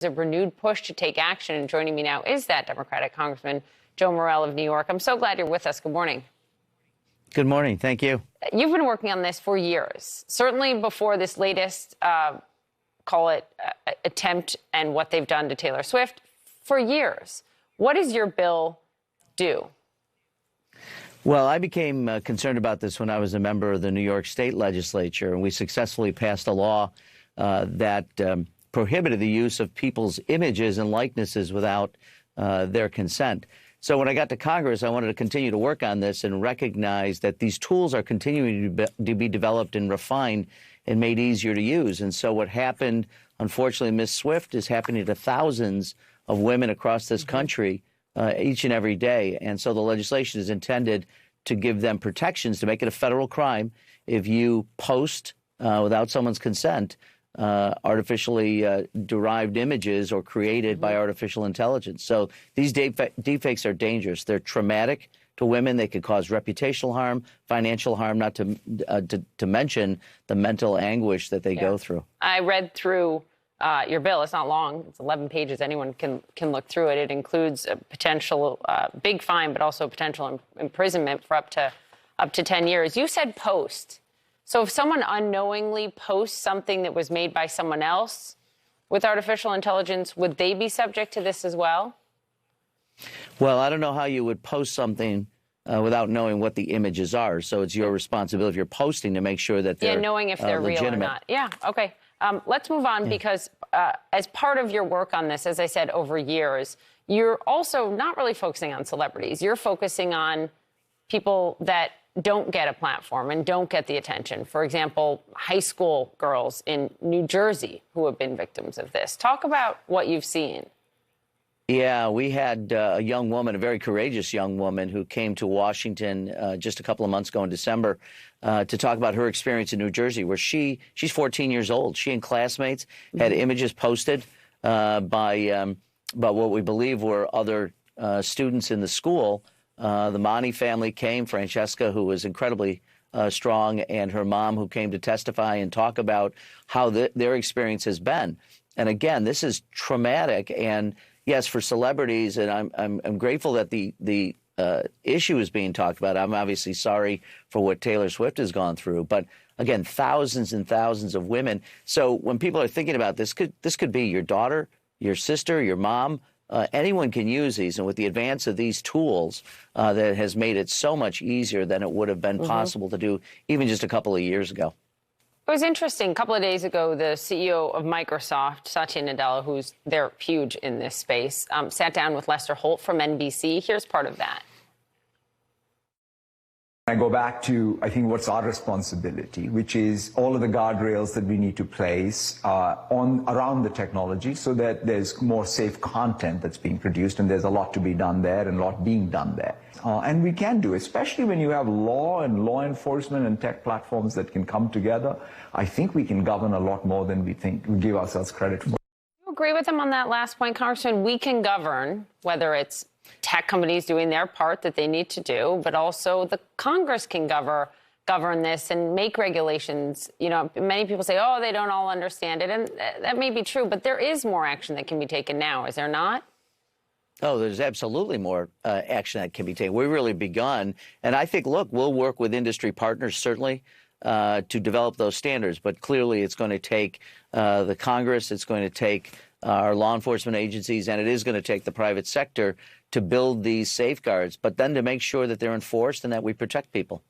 A renewed push to take action. And joining me now is that Democratic Congressman Joe Morelle of New York. I'm so glad you're with us. Good morning. Good morning. Thank you. You've been working on this for years, certainly before this latest, call it attempt and what they've done to Taylor Swift for years. What does your bill do? Well, I became concerned about this when I was a member of the New York State Legislature, and we successfully passed a law that prohibited the use of people's images and likenesses without their consent. So when I got to Congress, I wanted to continue to work on this and recognize that these tools are continuing to be developed and refined and made easier to use. And so what happened, unfortunately, Ms. Swift, is happening to thousands of women across this country each and every day. And so the legislation is intended to give them protections, to make it a federal crime if you post without someone's consent artificially derived images or created by artificial intelligence. So these deepfakes are dangerous. They're traumatic to women. They could cause reputational harm, financial harm, not to mention the mental anguish that they go through. I read through your bill. It's not long. It's 11 pages. Anyone can look through it. It includes a potential big fine, but also potential imprisonment for up to 10 years. You said post. So if someone unknowingly posts something that was made by someone else with artificial intelligence, would they be subject to this as well? Well, I don't know how you would post something without knowing what the images are. So it's your responsibility if you're posting to make sure that they're knowing if they're legitimate. Real or not. Yeah, okay. Let's move on because as part of your work on this, as I said, over years, you're also not really focusing on celebrities. You're focusing on people that don't get a platform and don't get the attention. For example, high school girls in New Jersey who have been victims of this. Talk about what you've seen. Yeah, we had a young woman, a very courageous young woman, who came to Washington just a couple of months ago in December to talk about her experience in New Jersey, where she's 14 years old. She and classmates had images posted by what we believe were other students in the school. The Monty family came, Francesca, who was incredibly strong, and her mom, who came to testify and talk about how their experience has been. And again, this is traumatic. And yes, for celebrities, and I'm grateful that the issue is being talked about. I'm obviously sorry for what Taylor Swift has gone through, but again, thousands and thousands of women. So when people are thinking about this could be your daughter, your sister, your mom. Anyone can use these, and with the advance of these tools, that has made it so much easier than it would have been possible to do even just a couple of years ago. It was interesting. A couple of days ago, the CEO of Microsoft, Satya Nadella, they're huge in this space, sat down with Lester Holt from NBC. Here's part of that. I go back to, I think, what's our responsibility, which is all of the guardrails that we need to place around the technology so that there's more safe content that's being produced, and there's a lot to be done there and a lot being done there. And we can do, especially when you have law and law enforcement and tech platforms that can come together. I think we can govern a lot more than we give ourselves credit for. You agree with him on that last point, Congressman? We can govern, whether it's tech companies doing their part that they need to do, but also the Congress can govern this and make regulations. You know, many people say, oh, they don't all understand it. And that may be true, but there is more action that can be taken now, is there not? Oh, there's absolutely more action that can be taken. We've really begun. And I think, look, we'll work with industry partners, certainly, to develop those standards. But clearly, it's going to take the Congress, it's going to take our law enforcement agencies, and it is going to take the private sector to build these safeguards, but then to make sure that they're enforced and that we protect people.